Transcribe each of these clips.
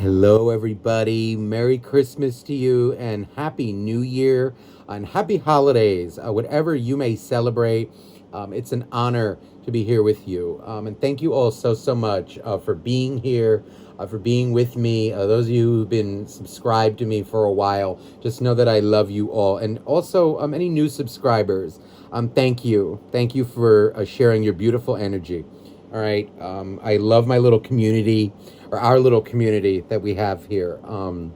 Hello, everybody. Merry Christmas to you and Happy New Year and Happy Holidays. Whatever you may celebrate, it's an honor to be here with you. And thank you all so much for being here, for being with me. Those of you who've been subscribed to me for a while, just know that I love you all. And also, any new subscribers, thank you. Thank you for sharing your beautiful energy. All right. I love my little community, or our little community that we have here. And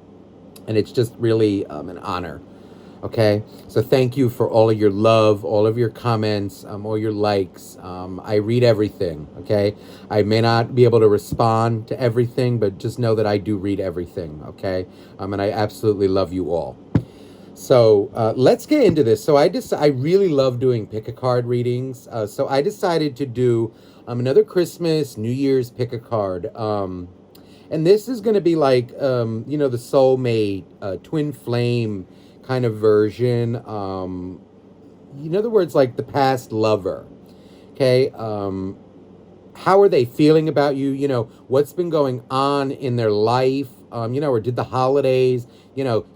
it's just really an honor. Okay. So thank you for all of your love, all of your comments, all your likes. I read everything. Okay. I may not be able to respond to everything, but just know that I do read everything. Okay. And I absolutely love you all. So let's get into this. So I really love doing pick a card readings. So I decided to do another Christmas, New Year's pick a card. And this is going to be like, the soulmate, twin flame kind of version. In other words, like the past lover. Okay. How are they feeling about you? What's been going on in their life? Or did the holidays,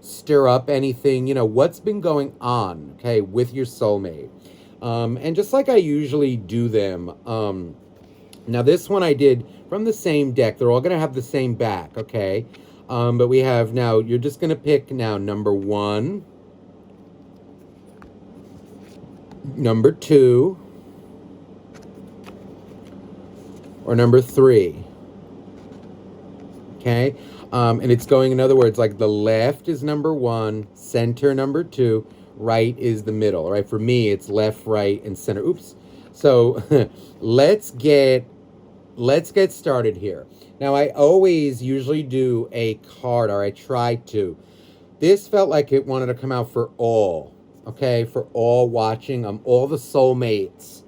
stir up anything? What's been going on, okay, with your soulmate? And just like I usually do them, now this one I did from the same deck. They're all going to have the same back, okay? But we have now, you're just going to pick now number 1, number 2, or number 3. Okay? And it's going, in other words, like the left is number 1, center number 2, right is the middle, right? For me, it's left, right, and center. Oops. So let's get started here. Now, I always usually do a card, or I try to. This felt like it wanted to come out for all, okay? For all watching, all the soulmates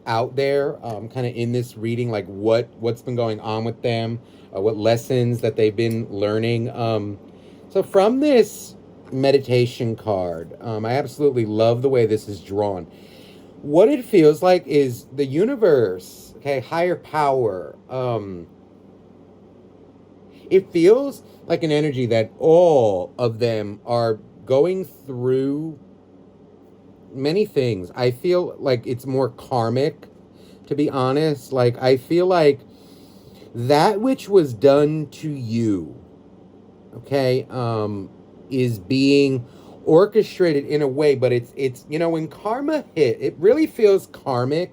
out there, kind of in this reading, like what's been going on with them, what lessons that they've been learning. So from this meditation card, I absolutely love the way this is drawn. What it feels like is the universe, okay, higher power. It feels like an energy that all of them are going through many things. I feel like it's more karmic, to be honest. Like, I feel like that which was done to you, okay, is being orchestrated in a way, but it's when karma hit, it really feels karmic,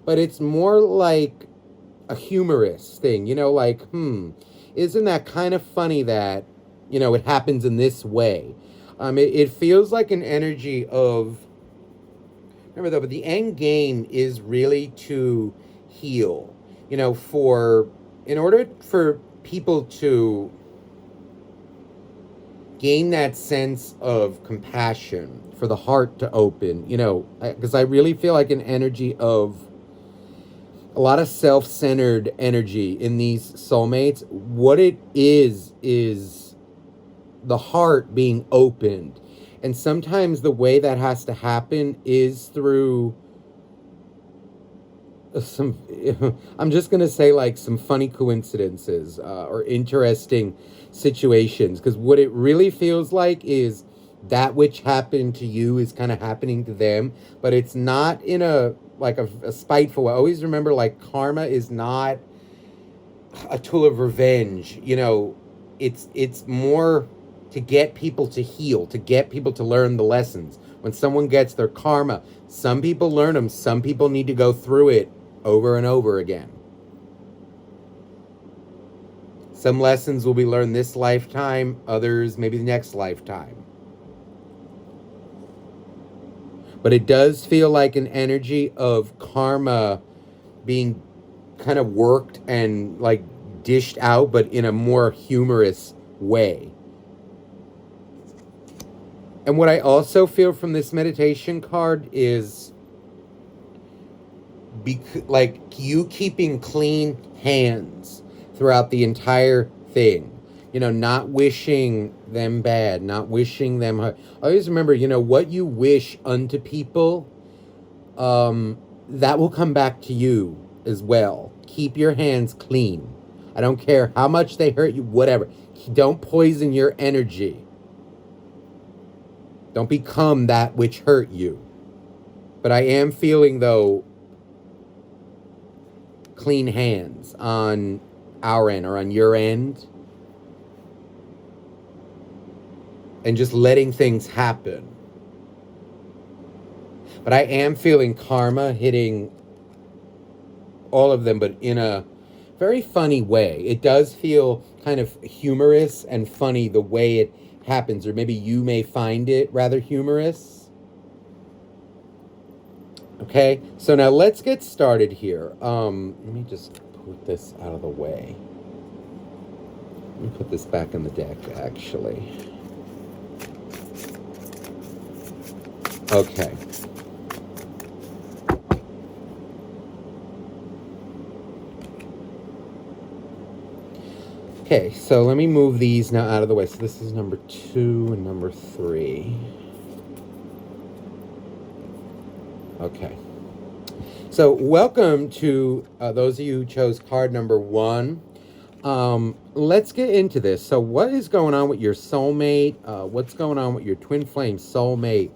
but it's more like a humorous thing, like, isn't that kind of funny that, it happens in this way? It feels like an energy of, remember though, but the end game is really to heal, in order for people to gain that sense of compassion, for the heart to open, because I really feel like an energy of a lot of self-centered energy in these soulmates. What it is the heart being opened. And sometimes the way that has to happen is through some, I'm just going to say, like, some funny coincidences, or interesting situations. Because what it really feels like is that which happened to you is kind of happening to them. But it's not in a spiteful way. Always remember, like, karma is not a tool of revenge. It's more to get people to heal, to get people to learn the lessons. When someone gets their karma, some people learn them, some people need to go through it over and over again. Some lessons will be learned this lifetime, others maybe the next lifetime. But it does feel like an energy of karma being kind of worked and like dished out, but in a more humorous way. And what I also feel from this meditation card is like you keeping clean hands throughout the entire thing. Not wishing them bad, not wishing them hard. Always remember, what you wish unto people, that will come back to you as well. Keep your hands clean. I don't care how much they hurt you, whatever. Don't poison your energy. Don't become that which hurt you. But I am feeling, though, clean hands on our end or on your end. And just letting things happen. But I am feeling karma hitting all of them, but in a very funny way. It does feel kind of humorous and funny the way it happens, or maybe you may find it rather humorous. Okay, so now let's get started here. Let me just put this out of the way. Let me put this back in the deck, actually. Okay. Okay, so let me move these now out of the way. So this is number 2 and number 3. Okay. So welcome to those of you who chose card number 1. Let's get into this. So what is going on with your soulmate? What's going on with your twin flame soulmate?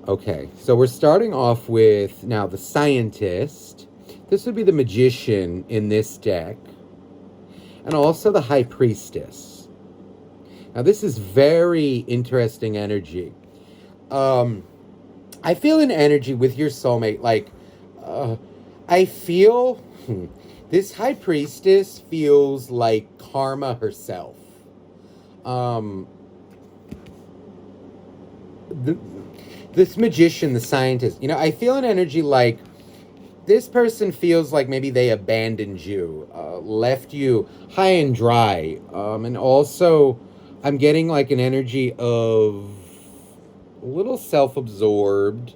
Okay, so we're starting off with now the Scientist. This would be the Magician in this deck. And also the High Priestess. Now this is very interesting energy. I feel an energy with your soulmate. Like, I feel this High Priestess feels like Karma herself. This Magician, the Scientist, I feel an energy like this person feels like maybe they abandoned you, left you high and dry. And also, I'm getting like an energy of a little self-absorbed,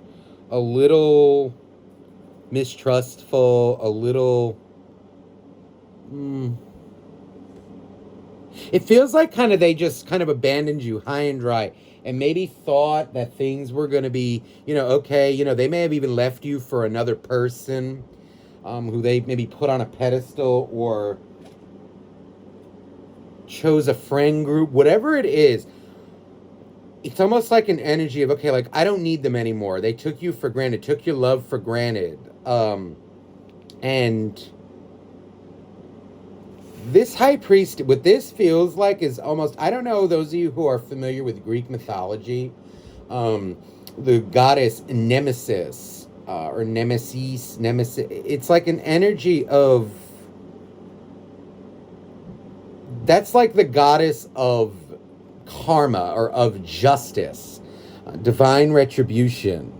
a little mistrustful, a little... It feels like kind of they just kind of abandoned you high and dry and maybe thought that things were going to be, okay. They may have even left you for another person who they maybe put on a pedestal or chose a friend group, whatever it is. It's almost like an energy of, okay, like, I don't need them anymore. They took you for granted, took your love for granted. And this High Priest, what this feels like is almost, I don't know, those of you who are familiar with Greek mythology, the goddess Nemesis, or Nemesis, it's like an energy of, that's like the goddess of karma or of justice, divine retribution.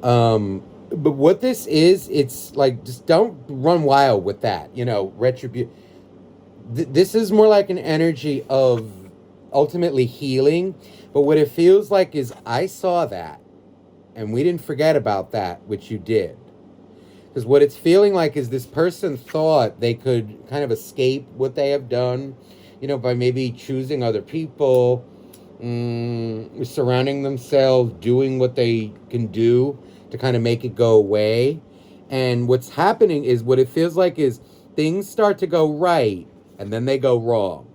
But what this is, it's like, just don't run wild with that, retribution. This is more like an energy of ultimately healing. But what it feels like is, I saw that, and we didn't forget about that, which you did. Because what it's feeling like is this person thought they could kind of escape what they have done, by maybe choosing other people, surrounding themselves, doing what they can do to kind of make it go away. And what's happening is, what it feels like is, things start to go right, and then they go wrong.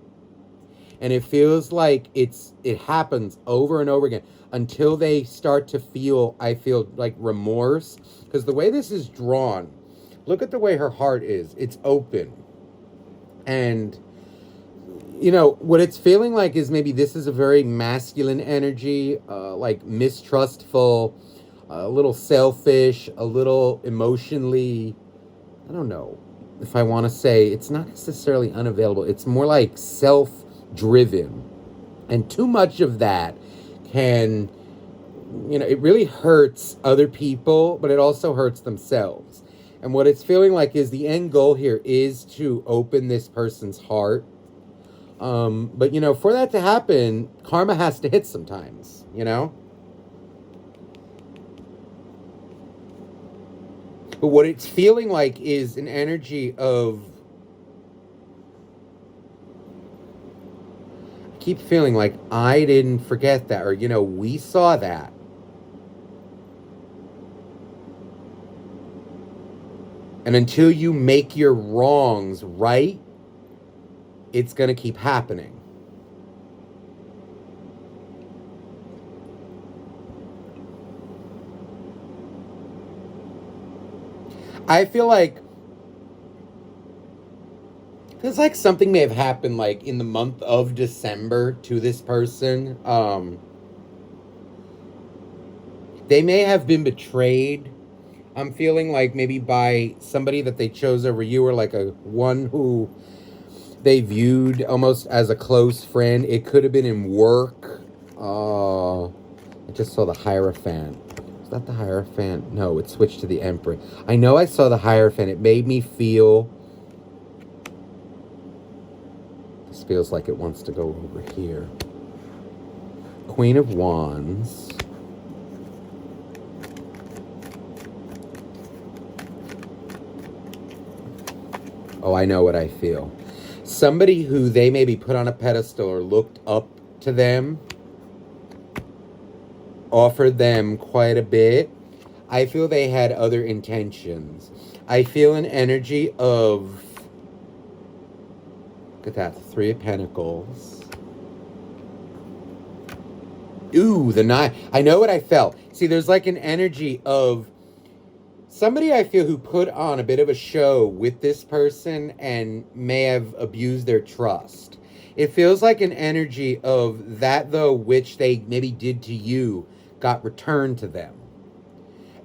And it feels like it happens over and over again until they start to feel, I feel like, remorse. Because the way this is drawn, look at the way her heart is. It's open. And, what it's feeling like is maybe this is a very masculine energy, like mistrustful, a little selfish, a little emotionally, I don't know if I want to say, it's not necessarily unavailable. It's more like self-driven. And too much of that can, it really hurts other people, but it also hurts themselves. And what it's feeling like is the end goal here is to open this person's heart. But, for that to happen, karma has to hit sometimes, But what it's feeling like is an energy of, I keep feeling like I didn't forget that, or, we saw that. And until you make your wrongs right, it's going to keep happening. I feel like feels like something may have happened like in the month of December to this person. They may have been betrayed. I'm feeling like maybe by somebody that they chose over you, or like a one who they viewed almost as a close friend. It could have been in work. I just saw the Hierophant. Is that the Hierophant? No, it switched to the Emperor. I know I saw the Hierophant. It made me feel... This feels like it wants to go over here. Queen of Wands. Oh, I know what I feel. Somebody who they maybe put on a pedestal or looked up to them, offered them quite a bit. I feel they had other intentions. I feel an energy of... Look at that, the Three of Pentacles. Ooh, the Nine. I know what I felt. See, there's like an energy of somebody I feel who put on a bit of a show with this person and may have abused their trust. It feels like an energy of that, though, which they maybe did to you got returned to them.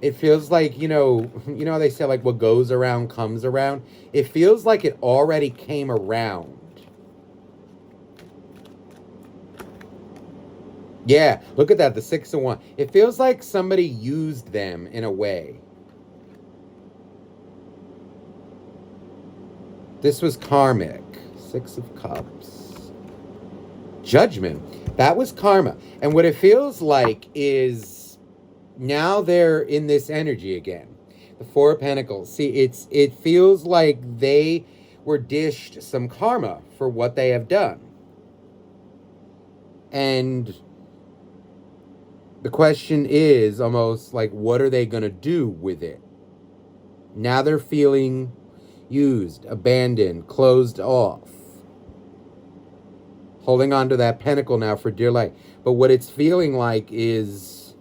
It feels like, you know how they say like what goes around comes around. It feels like it already came around. Yeah, look at that, the Six of Wands. It feels like somebody used them in a way. This was karmic. Six of Cups. Judgment. That was karma. And what it feels like is now they're in this energy again. The Four of Pentacles. See, it feels like they were dished some karma for what they have done. And the question is almost like, what are they going to do with it? Now they're feeling used, abandoned, closed off. Holding on to that pentacle now for dear life. But what it's feeling like is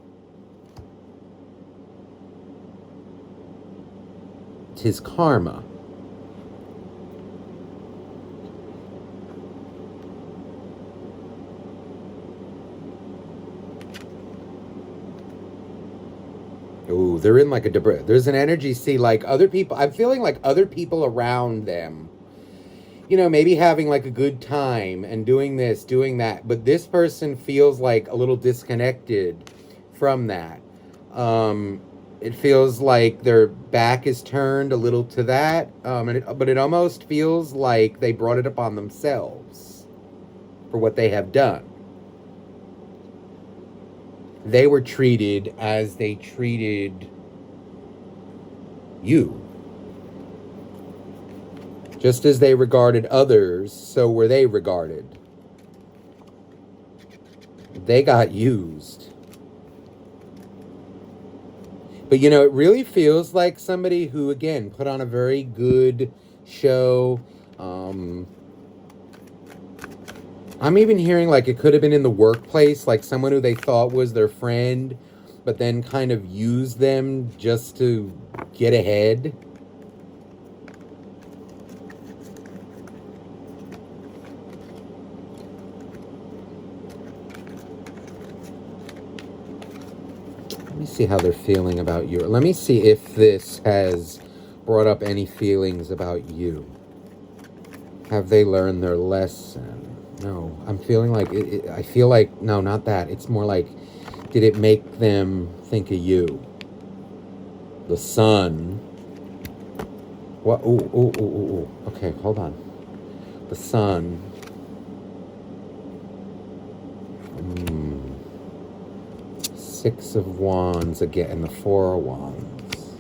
it's his karma. Ooh, they're in like a debris. There's an energy, see, like other people. I'm feeling like other people around them, maybe having like a good time and doing this, doing that. But this person feels like a little disconnected from that. It feels like their back is turned a little to that. But it almost feels like they brought it upon themselves for what they have done. They were treated as they treated you. Just as they regarded others, so were they regarded. They got used. But it really feels like somebody who, again, put on a very good show. I'm even hearing like it could have been in the workplace, like someone who they thought was their friend, but then kind of used them just to get ahead. Let me see how they're feeling about you. Let me see if this has brought up any feelings about you. Have they learned their lesson? No, I'm feeling like, I feel like, no, not that. It's more like, did it make them think of you? The Sun. What? Ooh. Okay, hold on. The Sun. Six of Wands again, and the Four of Wands.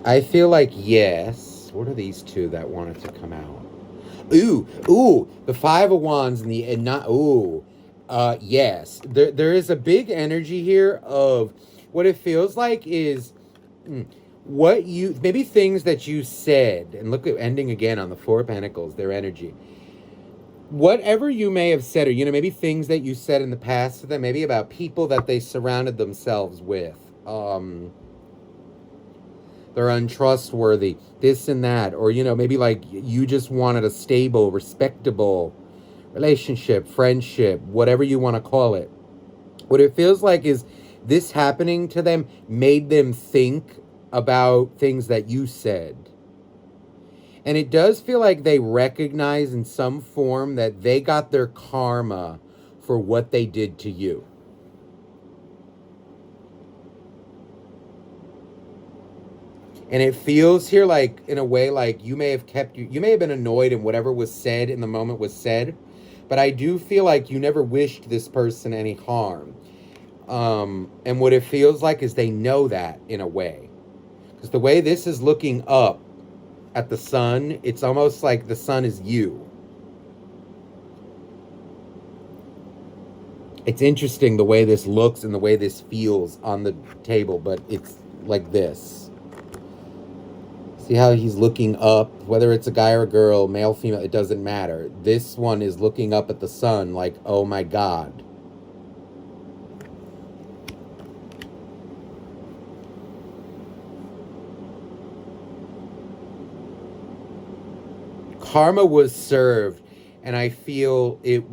I feel like, yes. What are these two that wanted to come out? Ooh, the Five of Wands yes. There is a big energy here of what it feels like is what you, maybe things that you said, and look at ending again on the Four of Pentacles, their energy. Whatever you may have said, or, maybe things that you said in the past to them, maybe about people that they surrounded themselves with. They're untrustworthy, this and that, or, maybe like you just wanted a stable, respectable relationship, friendship, whatever you want to call it. What it feels like is this happening to them made them think about things that you said. And it does feel like they recognize in some form that they got their karma for what they did to you. And it feels here like, in a way, like you may have been annoyed and whatever was said in the moment was said. But I do feel like you never wished this person any harm. And what it feels like is they know that in a way. Because the way this is looking up at the sun, it's almost like the sun is you. It's interesting the way this looks and the way this feels on the table, but it's like this. See how he's looking up, whether it's a guy or a girl, male, female, it doesn't matter. This one is looking up at the sun like, oh my God. Karma was served, and I feel it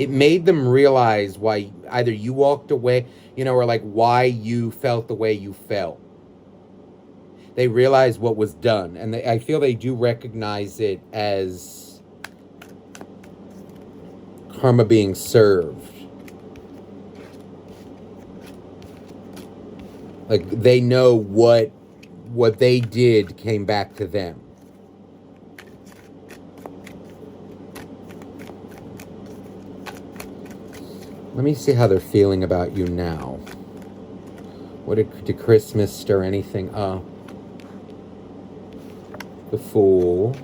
made them realize why either you walked away, or like why you felt the way you felt. They realized what was done, and I feel they do recognize it as karma being served. Like they know what they did came back to them. Let me see how they're feeling about you now. What did Christmas stir anything up? The Fool.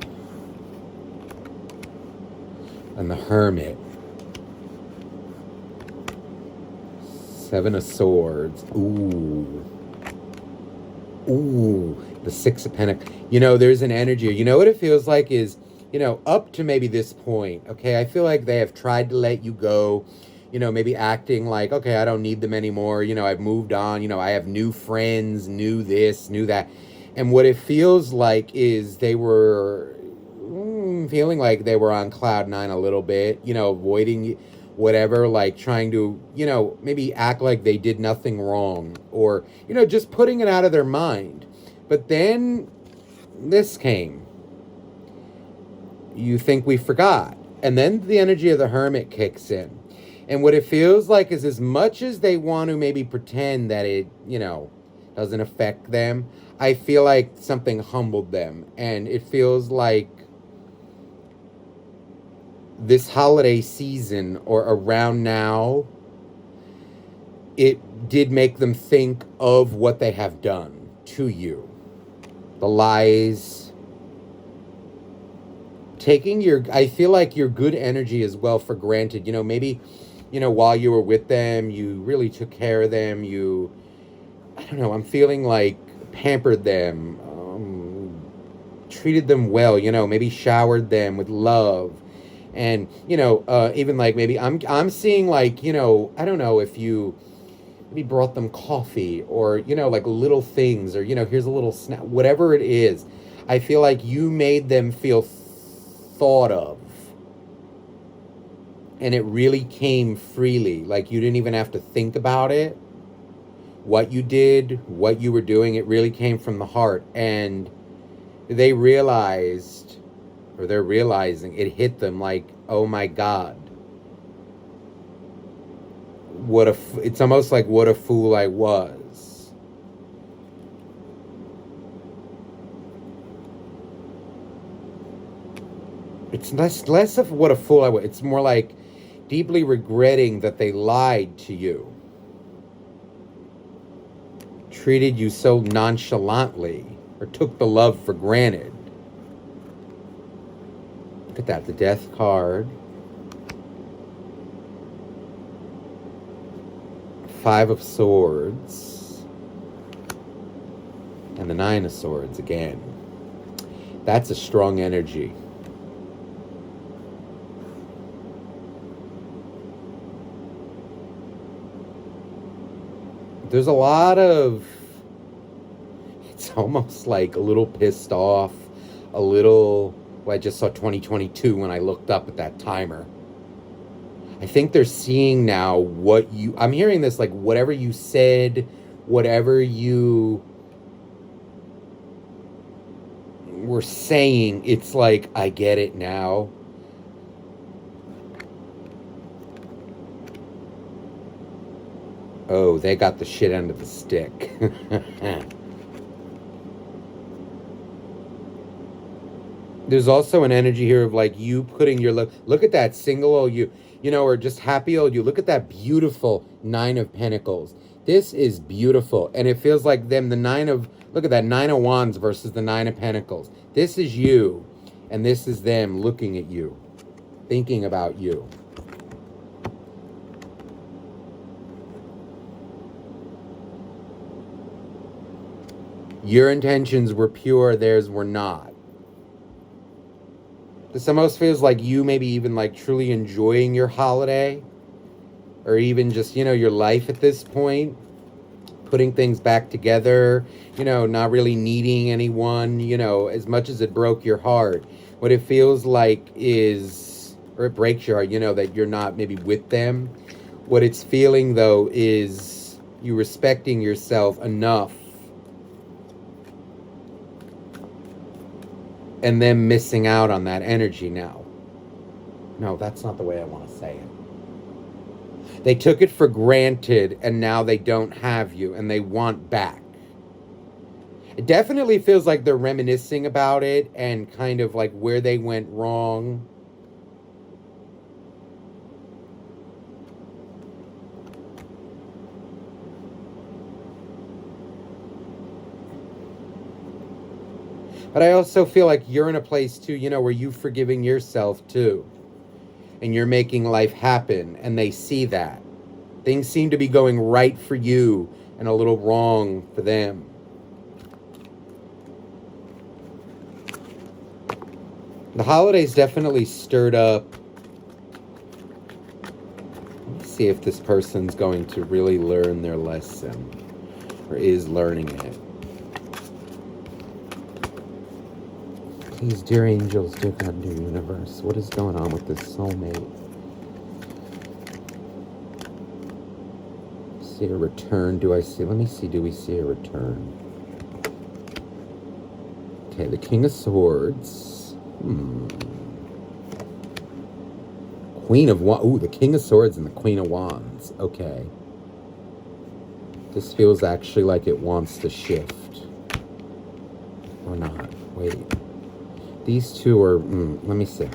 And the Hermit. Seven of Swords. Ooh. The Six of Pentacles. There's an energy. What it feels like is, up to maybe this point, okay, I feel like they have tried to let you go, maybe acting like, okay, I don't need them anymore. I've moved on. I have new friends, new this, new that. And what it feels like is they were feeling like they were on cloud nine a little bit, avoiding whatever, like trying to, maybe act like they did nothing wrong, or, just putting it out of their mind. But then this came. You think we forgot. And then the energy of the Hermit kicks in. And what it feels like is, as much as they want to maybe pretend that it, doesn't affect them, I feel like something humbled them. And it feels like this holiday season, or around now, it did make them think of what they have done to you. The lies. Taking I feel like your good energy as well for granted. Maybe, while you were with them, you really took care of them. I don't know, I'm feeling like pampered them, treated them well, maybe showered them with love. And, even like maybe I'm seeing like, I don't know if you maybe brought them coffee, or, like little things, or, here's a little snack, whatever it is. I feel like you made them feel thought of. And it really came freely. Like you didn't even have to think about it. What you did, what you were doing, it really came from the heart. And they realized, or they're realizing, it hit them like, oh my God. It's almost like what a fool I was. It's less of what a fool I was. It's more like deeply regretting that they lied to you. Treated you so nonchalantly, or took the love for granted. Look at that, the Death card. Five of Swords. And the Nine of Swords again. That's a strong energy. There's a lot of, it's almost like a little pissed off, a little, well, I just saw 2022 when I looked up at that timer. I think they're seeing now what you, I'm hearing this like whatever you said, whatever you were saying, it's like, I get it now. Oh, they got the shit end of the stick. There's also an energy here of like you putting your look at that single old you know, or just happy old you. Look at that beautiful Nine of Pentacles. This is beautiful, and it feels like them. The Nine of, look at that, Nine of Wands versus the Nine of Pentacles. This is you, and this is them looking at you, thinking about you. Your intentions were pure, theirs were not. This almost feels like you maybe even like truly enjoying your holiday, or even just, you know, your life at this point, putting things back together, you know, not really needing anyone, you know, as much as it broke your heart. What it feels like is, or it breaks your heart, you know, that you're not maybe with them. What it's feeling though is you respecting yourself enough and then missing out on that energy now. No, that's not the way I want to say it. They took it for granted and now they don't have you and they want back. It definitely feels like they're reminiscing about it and kind of like where they went wrong. But I also feel like you're in a place too, you know, where you're forgiving yourself too. And you're making life happen. And they see that. Things seem to be going right for you and a little wrong for them. The holidays definitely stirred up. Let me see if this person's going to really learn their lesson or is learning it. Please, dear angels, dear God, dear universe, what is going on with this soulmate? See a return. Do I see? Let me see. Do we see a return? Okay, the King of Swords. Queen of Wands. Ooh, the King of Swords and the Queen of Wands. Okay. This feels actually like it wants to shift. Or not. Wait. These two are, let me see.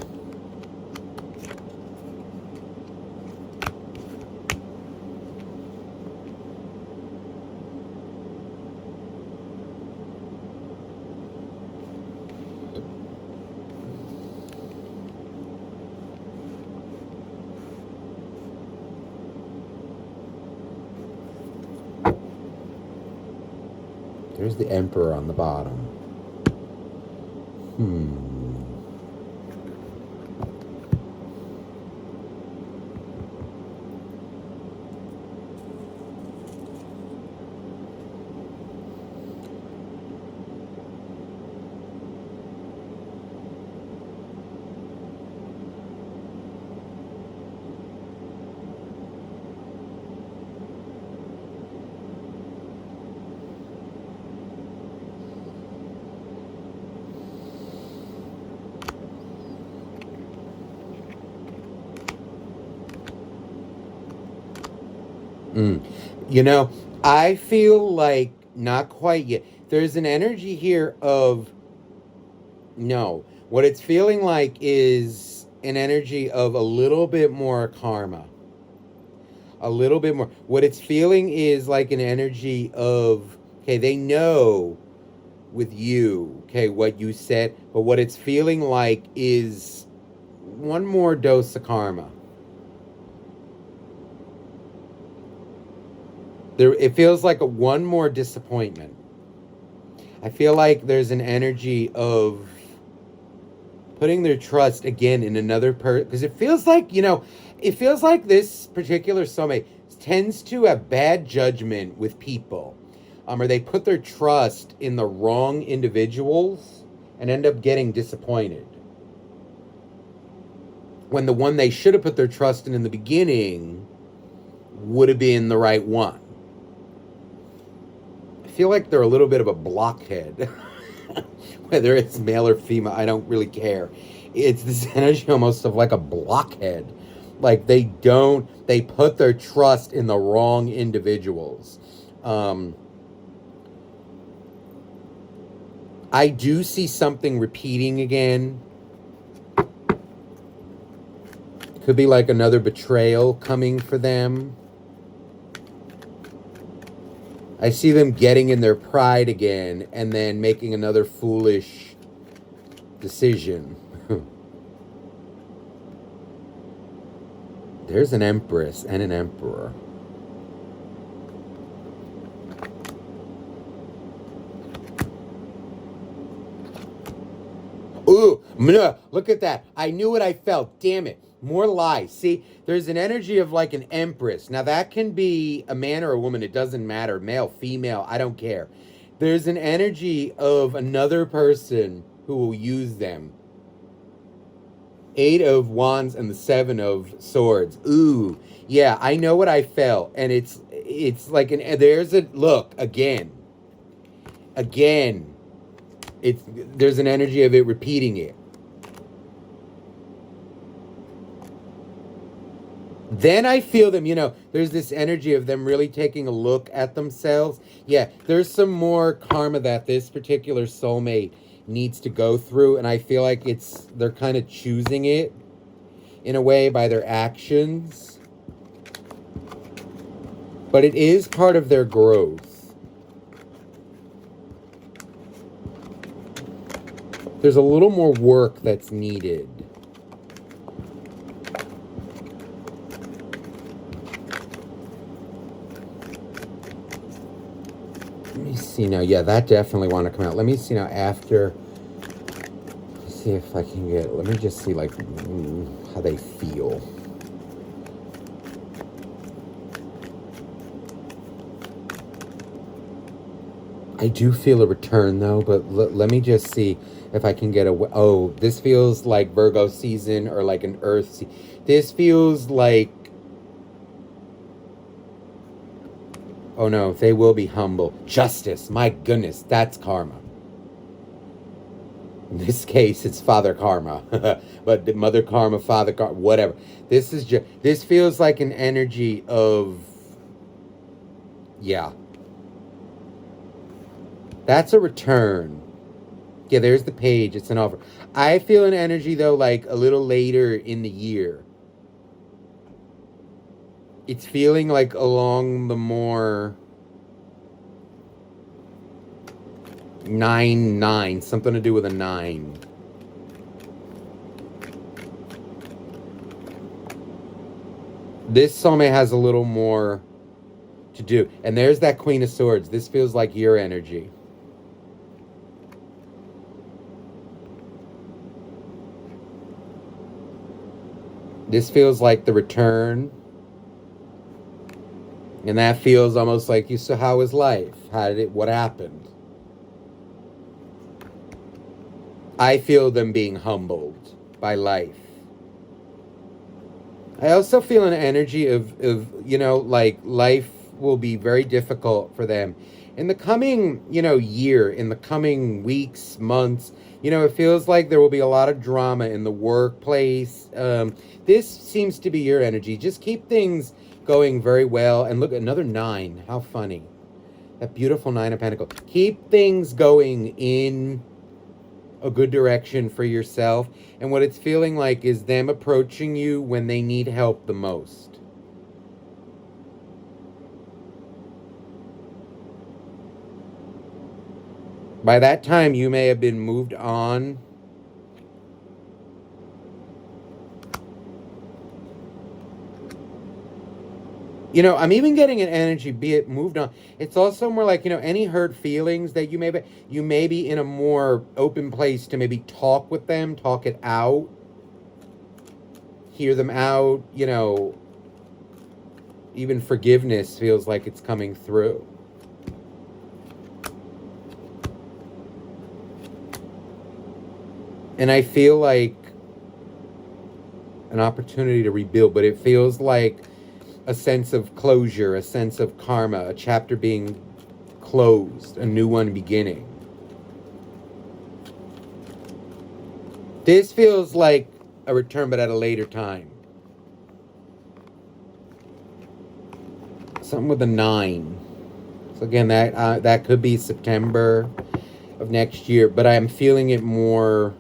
There's the Emperor on the bottom. You know, I feel like not quite yet. There's an energy here of no. What it's feeling like is an energy of a little bit more karma. A little bit more. What it's feeling is like an energy of, okay, they know with you, okay, what you said, but what it's feeling like is one more dose of karma. There, it feels like a one more disappointment. I feel like there's an energy of putting their trust again in another person, because it feels like, it feels like this particular soulmate tends to have bad judgment with people, or they put their trust in the wrong individuals and end up getting disappointed when the one they should have put their trust in the beginning would have been the right one. I feel like they're a little bit of a blockhead. Whether it's male or female, I don't really care. It's this energy almost of like a blockhead. Like they put their trust in the wrong individuals. I do see something repeating again. Could be like another betrayal coming for them. I see them getting in their pride again and then making another foolish decision. There's an empress and an emperor. Ooh, look at that. I knew what I felt. Damn it. More lies. See, there's an energy of like an empress. Now, that can be a man or a woman. It doesn't matter. Male, female, I don't care. There's an energy of another person who will use them. 8 of Wands and the 7 of Swords. Ooh, yeah, I know what I felt. And it's like, there's a, look, again. There's an energy of it repeating it. Then I feel them, there's this energy of them really taking a look at themselves. Yeah, there's some more karma that this particular soulmate needs to go through, and I feel like they're kind of choosing it in a way by their actions. But it is part of their growth. There's a little more work that's needed. Let me see now. Yeah, that definitely want to come out. Let me see now after. Let's see if I can get. Let me just see like how they feel. I do feel a return though, but let me just see if I can get a. Oh, this feels like Virgo season or like an Earth season. This feels like. Oh no, they will be humble. Justice, my goodness, that's karma. In this case, it's father karma. But mother karma, father karma, whatever. This feels like an energy of, yeah. That's a return. Yeah, there's the page. It's an offer. I feel an energy, though, like a little later in the year. It's feeling like along the more 9, something to do with a 9. This soulmate has a little more to do. And there's that Queen of Swords. This feels like your energy. This feels like the return. And that feels almost like, so how was life? What happened? I feel them being humbled by life. I also feel an energy of like life will be very difficult for them in the coming, year, in the coming weeks, months. It feels like there will be a lot of drama in the workplace. This seems to be your energy. Just keep things going very well. And look, another 9. How funny. That beautiful 9 of Pentacles. Keep things going in a good direction for yourself. And what it's feeling like is them approaching you when they need help the most. By that time, you may have been moved on. I'm even getting an energy, be it moved on. It's also more like, any hurt feelings that you may be in a more open place to maybe talk with them, talk it out, hear them out, even forgiveness feels like it's coming through. And I feel like an opportunity to rebuild, but it feels like a sense of closure, a sense of karma, a chapter being closed, a new one beginning. This feels like a return, but at a later time. Something with a 9. So again, that could be September of next year, but I'm feeling it more.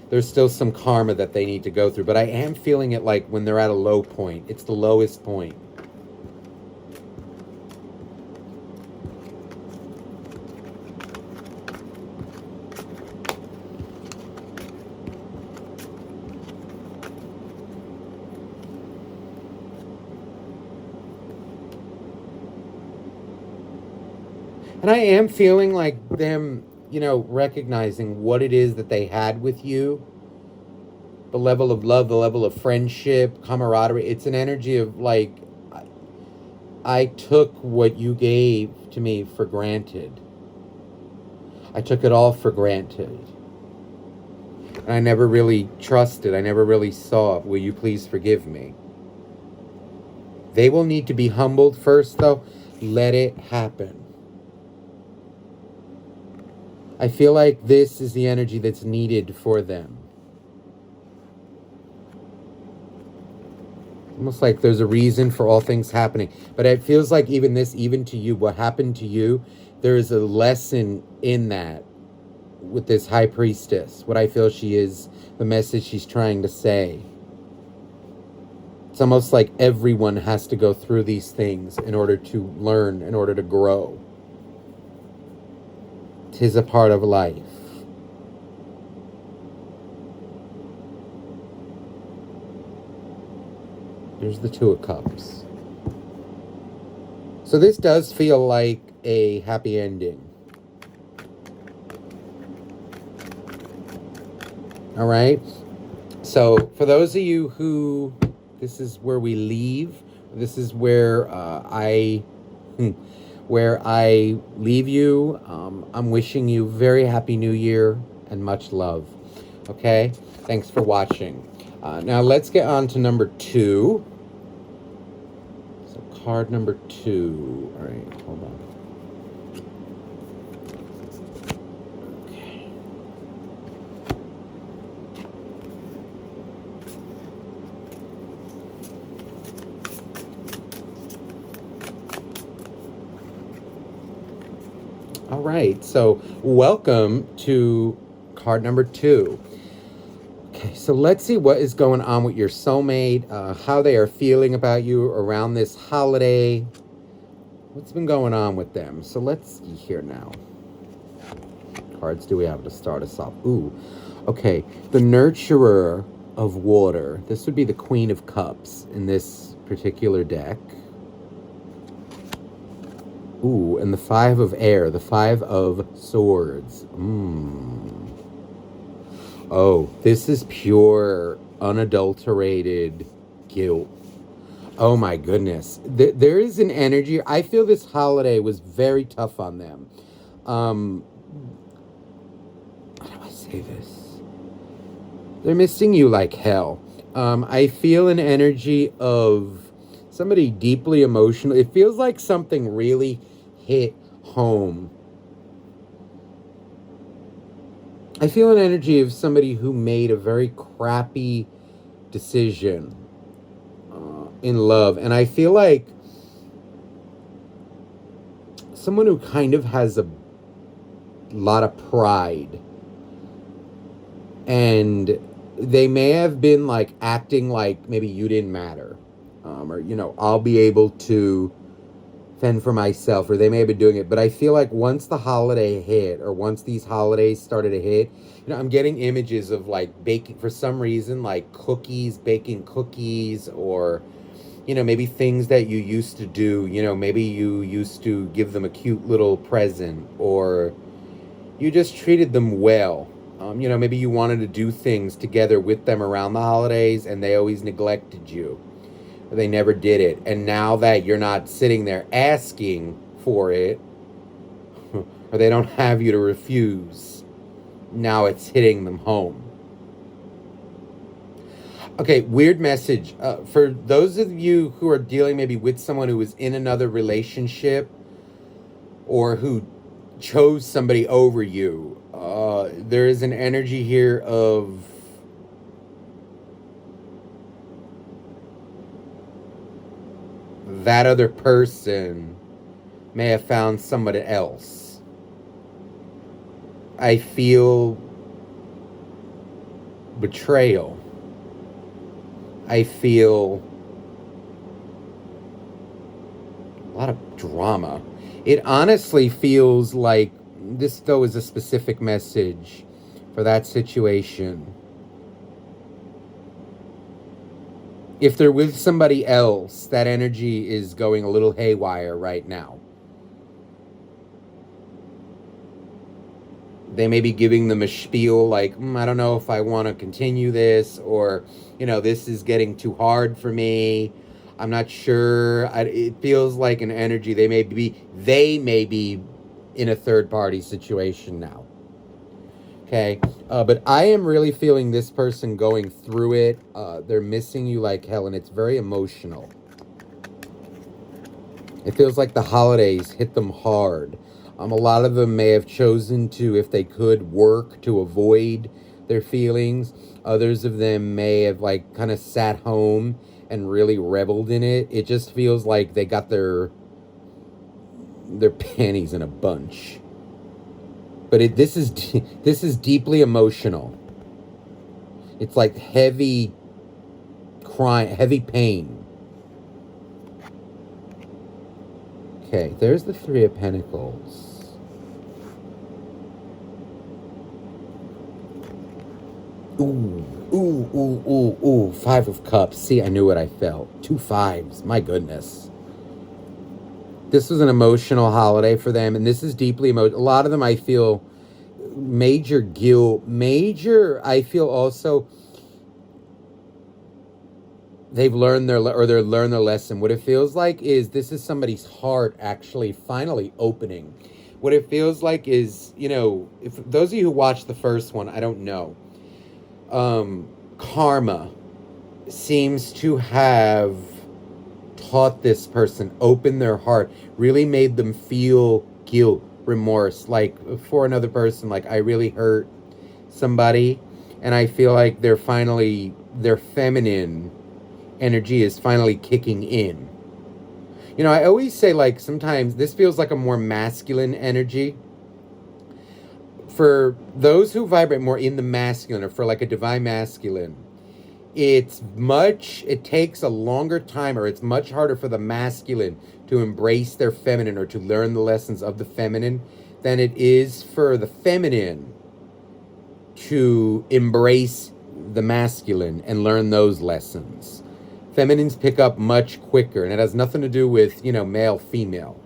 There's still some karma that they need to go through, but I am feeling it like when they're at a low point. It's the lowest point. And I am feeling like them, recognizing what it is that they had with you. The level of love, the level of friendship, camaraderie. It's an energy of like, I took what you gave to me for granted. I took it all for granted. And I never really trusted. I never really saw. Will you please forgive me? They will need to be humbled first, though. Let it happen. I feel like this is the energy that's needed for them. Almost like there's a reason for all things happening. But it feels like even to you, what happened to you, there is a lesson in that with this high priestess. What I feel she is, the message she's trying to say. It's almost like everyone has to go through these things in order to learn, in order to grow. 'Tis a part of life. There's the 2 of Cups. So this does feel like a happy ending. All right. So for those of you who, this is where we leave. This is where where I leave you. I'm wishing you very happy New Year and much love. Okay? Thanks for watching. Now let's get on to number 2. So card number 2. All right, hold on. Okay. All right, so welcome to card number 2. Okay, so let's see what is going on with your soulmate, how they are feeling about you around this holiday. What's been going on with them? So let's see here now. Cards do we have to start us off? Ooh, okay. The Nurturer of Water. This would be the Queen of Cups in this particular deck. Ooh, and the 5 of Air, the 5 of Swords. Oh, this is pure, unadulterated guilt. Oh my goodness. There is an energy. I feel this holiday was very tough on them. How do I say this? They're missing you like hell. I feel an energy of somebody deeply emotional. It feels like something really hit home. I feel an energy of somebody who made a very crappy decision in love. And I feel like someone who kind of has a lot of pride. And they may have been like acting like maybe you didn't matter. Or, I'll be able to fend for myself, or they may have been doing it. But I feel like once the holiday hit, or once these holidays started to hit, I'm getting images of like baking, for some reason, like baking cookies, or maybe things that you used to do. Maybe you used to give them a cute little present, or you just treated them well. Maybe you wanted to do things together with them around the holidays and they always neglected you. Or they never did it. And now that you're not sitting there asking for it, or they don't have you to refuse, now it's hitting them home. Okay, weird message. For those of you who are dealing maybe with someone who is in another relationship or who chose somebody over you, there is an energy here of that other person may have found somebody else. I feel betrayal. I feel a lot of drama. It honestly feels like this, though, is a specific message for that situation. If they're with somebody else, that energy is going a little haywire right now. They may be giving them a spiel like, I don't know if I want to continue this, or, this is getting too hard for me. I'm not sure. It feels like an energy. They may be in a third party situation now. Okay. But I am really feeling this person going through it. They're missing you like hell, and it's very emotional. It feels like the holidays hit them hard. A lot of them may have chosen to, if they could, work to avoid their feelings. Others of them may have kind of sat home and really reveled in it. It just feels like they got their panties in a bunch. But this is deeply emotional. It's like heavy crying, heavy pain. Okay, there's the Three of Pentacles. Ooh. Five of Cups. See, I knew what I felt. 2 5s. My goodness. This was an emotional holiday for them, and this is deeply emotional. A lot of them, I feel, major guilt. I feel also they've learned their lesson. What it feels like is this is somebody's heart actually finally opening. What it feels like is, if those of you who watched the first one, I don't know. Karma seems to have taught this person, opened their heart, really made them feel guilt, remorse, like for another person, like I really hurt somebody, and I feel like their feminine energy is finally kicking in. I always say, sometimes this feels like a more masculine energy. For those who vibrate more in the masculine, or for a divine masculine, it takes a longer time, or it's much harder for the masculine to embrace their feminine or to learn the lessons of the feminine than it is for the feminine to embrace the masculine and learn those lessons. Feminines pick up much quicker, and it has nothing to do with, male, female,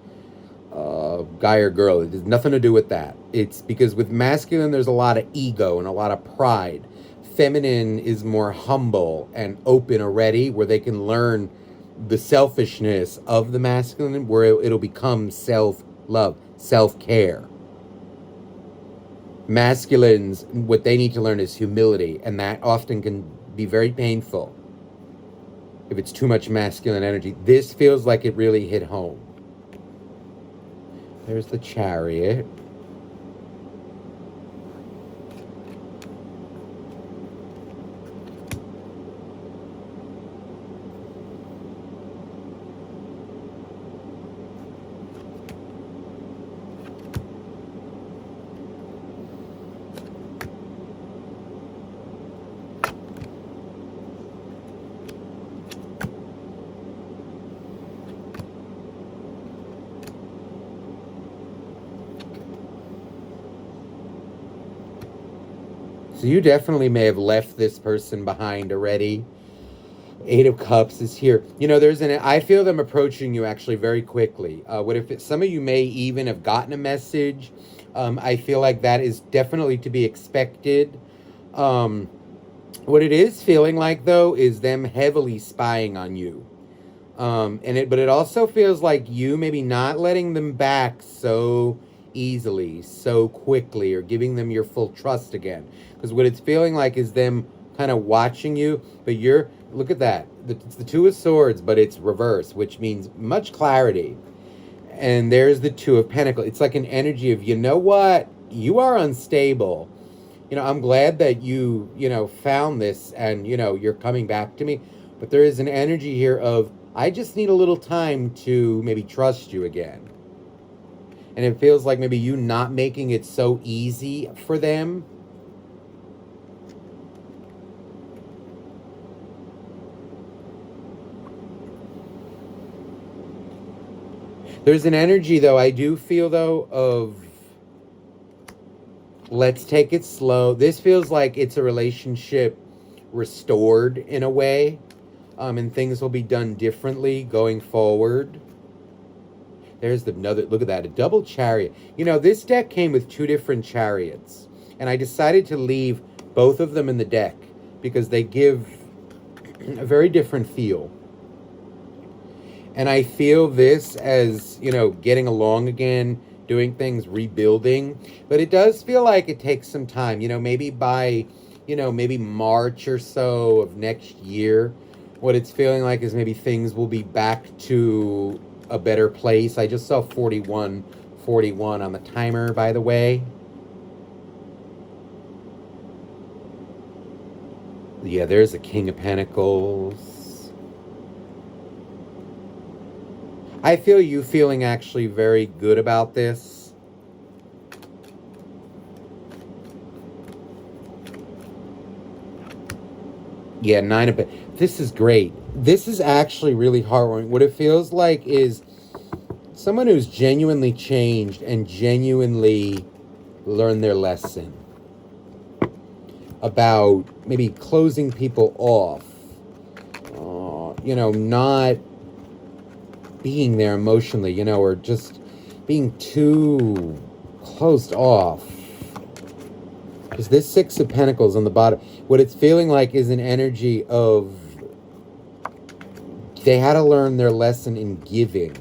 guy or girl. It has nothing to do with that. It's because with masculine, there's a lot of ego and a lot of pride. Feminine is more humble and open already, where they can learn the selfishness of the masculine, where it'll become self-love, self-care. Masculines, what they need to learn is humility, and that often can be very painful if it's too much masculine energy. This feels like it really hit home. There's the Chariot. So you definitely may have left this person behind already. Eight of Cups is here. You know, I feel them approaching you actually very quickly. Some of you may even have gotten a message. I feel like that is definitely to be expected. Um, what it is feeling like, though, is them heavily spying on you. But it also feels like you maybe not letting them back so easily, so quickly, or giving them your full trust again. Because what it's feeling like is them kind of watching you, but look at that. It's the Two of Swords, but it's reverse, which means much clarity. And there's the Two of Pentacles. It's like an energy of, you know what? You are unstable. I'm glad that you found this and, you're coming back to me. But there is an energy here of, I just need a little time to maybe trust you again. And it feels like maybe you not making it so easy for them. There's an energy, though, I do feel, though, of let's take it slow. This feels like it's a relationship restored in a way, and things will be done differently going forward. There's another, look at that, a double chariot. This deck came with two different chariots, and I decided to leave both of them in the deck because they give a very different feel. And I feel this as, getting along again, doing things, rebuilding. But it does feel like it takes some time, maybe by, maybe March or so of next year. What it's feeling like is maybe things will be back to a better place. I just saw 41 on the timer, by the way. Yeah, there's the King of Pentacles. I feel you feeling actually very good about this. Yeah, this is great. This is actually really heartwarming. What it feels like is someone who's genuinely changed and genuinely learned their lesson about maybe closing people off, not being there emotionally, or just being too closed off. Because this Six of Pentacles on the bottom, what it's feeling like is an energy of they had to learn their lesson in giving,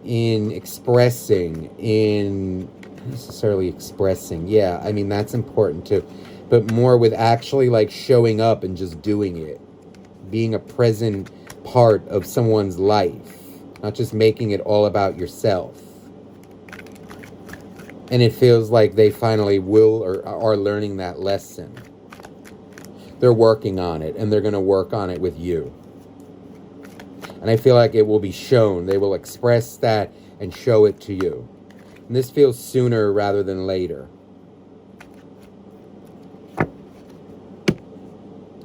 in expressing, in necessarily expressing. Yeah, I mean, that's important too. But more with actually like showing up and just doing it. Being a present part of someone's life. Not just making it all about yourself. And it feels like they finally will or are learning that lesson. They're working on it, and they're going to work on it with you. And I feel like it will be shown. They will express that and show it to you. And this feels sooner rather than later.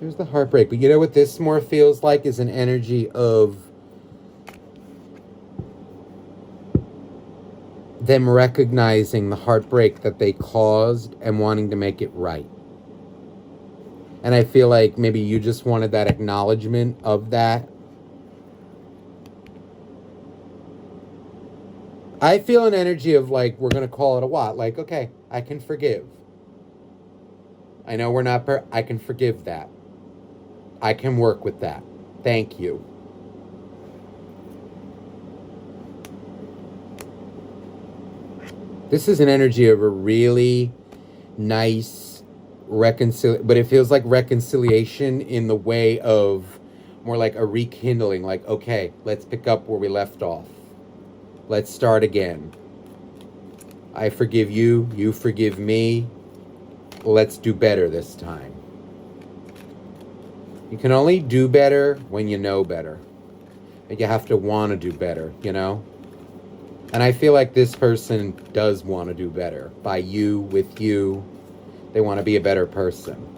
There's the heartbreak. But you know what this more feels like is an energy of them recognizing the heartbreak that they caused and wanting to make it right. And I feel like maybe you just wanted that acknowledgement of that. I feel an energy of like, we're going to call it a what? Like, okay, I can forgive. I know we're not, I can forgive that. I can work with that. Thank you. This is an energy of a really nice reconciliation, but it feels like reconciliation in the way of more like a rekindling, like, okay, let's pick up where we left off. Let's start again. I forgive you, you forgive me. Let's do better this time. You can only do better when you know better. And you have to want to do better, And I feel like this person does want to do better. By you, with you. They want to be a better person.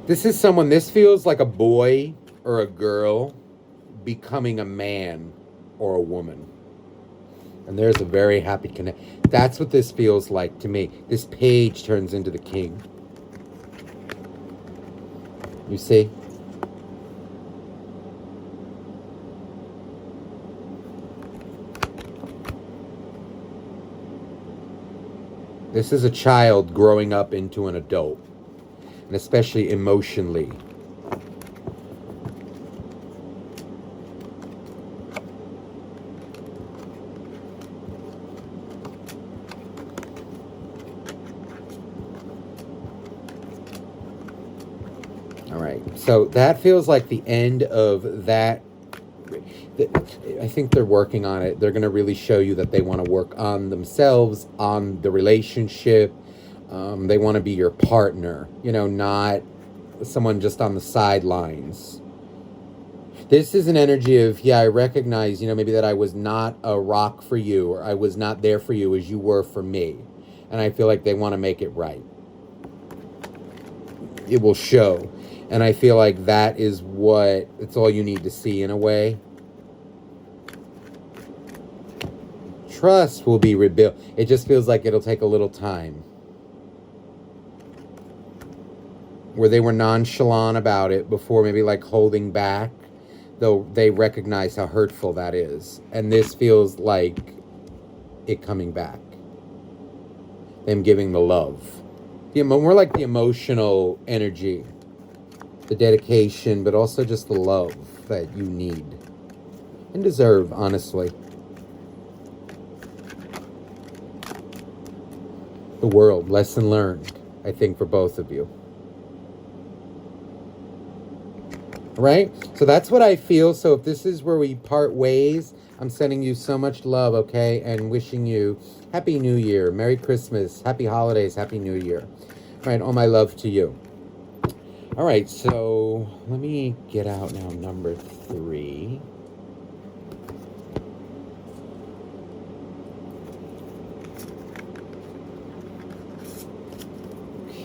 This is someone, this feels like a boy or a girl becoming a man or a woman. And there's a very happy connect. That's what this feels like to me. This page turns into the king. You see? This is a child growing up into an adult, and especially emotionally. All right, so that feels like the end of that. I think they're working on it. They're going to really show you that they want to work on themselves, on the relationship. They want to be your partner, not someone just on the sidelines. This is an energy of, yeah, I recognize, maybe that I was not a rock for you, or I was not there for you as you were for me. And I feel like they want to make it right. It will show. And I feel like that is what, it's all you need to see in a way. Trust will be rebuilt. It just feels like it'll take a little time. Where they were nonchalant about it before, maybe like holding back, though they recognize how hurtful that is. And this feels like it coming back. Them giving the love. More like the emotional energy. The dedication, but also just the love that you need. And deserve, honestly. The world, lesson learned, I think, for both of you. Right? So that's what I feel. So if this is where we part ways, I'm sending you so much love, okay? And wishing you Happy New Year, Merry Christmas, Happy Holidays, Happy New Year. All right, all my love to you. All right, so let me get out now number 3.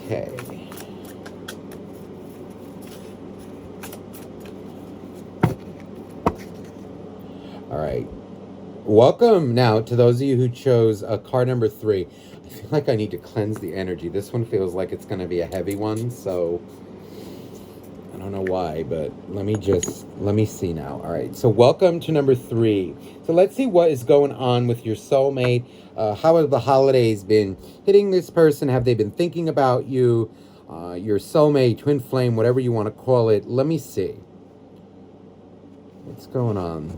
Okay. All right. Welcome now to those of you who chose card number 3. I feel like I need to cleanse the energy. This one feels like it's going to be a heavy one, so I don't know why, but let me see now. All right. So welcome to number 3. So let's see what is going on with your soulmate. How have the holidays been hitting this person? Have they been thinking about you? Your soulmate, twin flame, whatever you want to call it. Let me see. What's going on?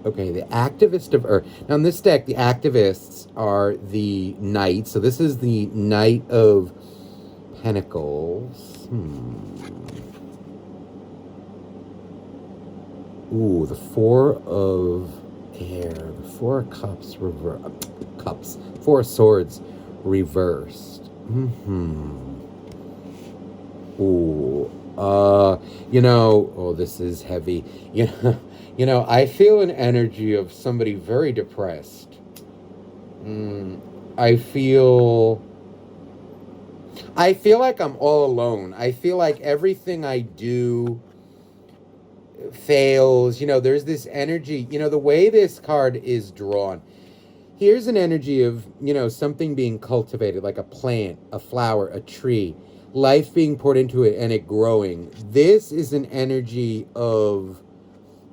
Okay, the activist of Earth. Now in this deck, the activists are the Knight. So this is the Knight of Pentacles. Ooh, the Four of Air. The Four of Cups Cups. Four of Swords reversed. Ooh. Oh, this is heavy. I feel an energy of somebody very depressed. I feel like I'm all alone. I feel like everything I do fails. There's this energy, the way this card is drawn. Here's an energy of, something being cultivated, like a plant, a flower, a tree, life being poured into it and it growing. This is an energy of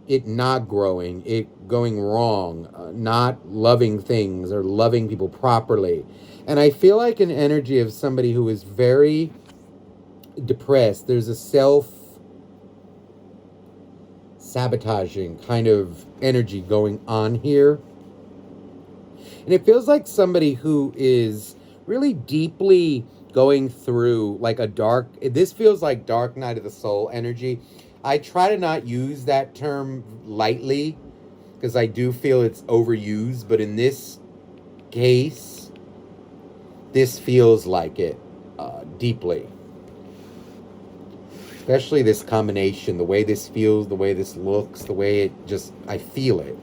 it not growing, it going wrong, not loving things or loving people properly. And I feel like an energy of somebody who is very depressed. There's a self-sabotaging kind of energy going on here. And it feels like somebody who is really deeply going through like this feels like dark night of the soul energy. I try to not use that term lightly because I do feel it's overused, but in this case, this feels like it deeply. Especially this combination, the way this feels, the way this looks, the way I feel it.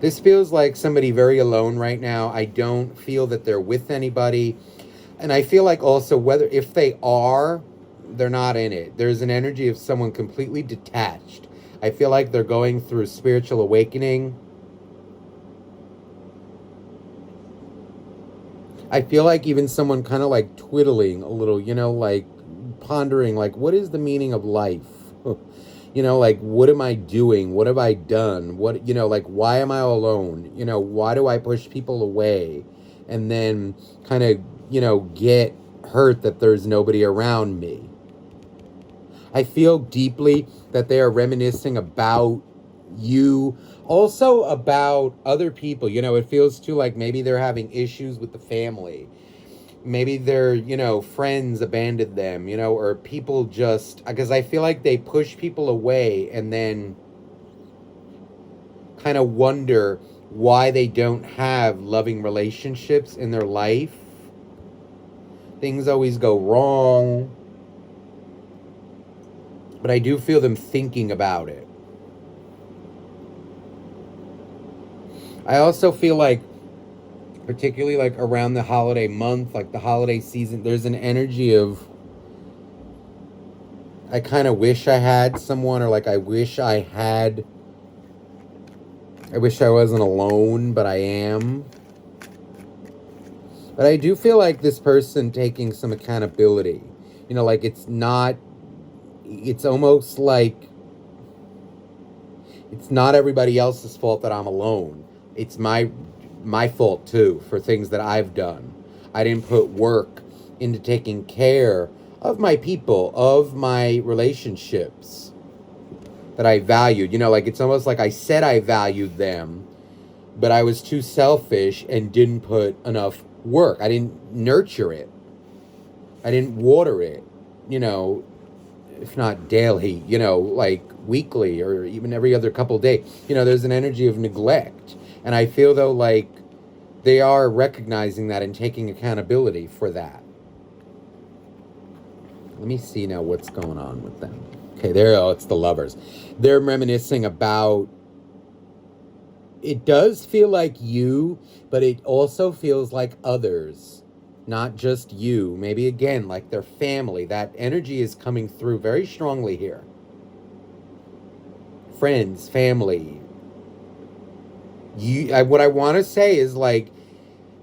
This feels like somebody very alone right now. I don't feel that they're with anybody. And I feel like also whether if they are, they're not in it. There's an energy of someone completely detached. I feel like they're going through spiritual awakening. I feel like even someone kind of like twiddling a little, like pondering, like, what is the meaning of life? Like, what am I doing? What have I done? Like, why am I alone? Why do I push people away? And then kind of, get hurt that there's nobody around me. I feel deeply that they are reminiscing about you, also about other people. It feels too like maybe they're having issues with the family. Maybe their, friends abandoned them, or people just, because I feel like they push people away and then kind of wonder why they don't have loving relationships in their life. Things always go wrong. But I do feel them thinking about it. I also feel like, particularly like around the holiday month, like the holiday season, there's an energy of, I kind of wish I had someone, or like I wish I wasn't alone, but I am. But I do feel like this person taking some accountability. Like it's almost like it's not everybody else's fault that I'm alone. It's my fault too for things that I've done. I didn't put work into taking care of my people, of my relationships that I valued. Like it's almost like I said I valued them, but I was too selfish and didn't put enough work. I didn't nurture it. I didn't water it, if not daily, like weekly or even every other couple of days. There's an energy of neglect. And I feel though like they are recognizing that and taking accountability for that. Let me see now what's going on with them. Okay, it's the Lovers. They're reminiscing about, it does feel like you, but it also feels like others, not just you. Maybe again, like their family. That energy is coming through very strongly here. Friends, family. What I want to say is like,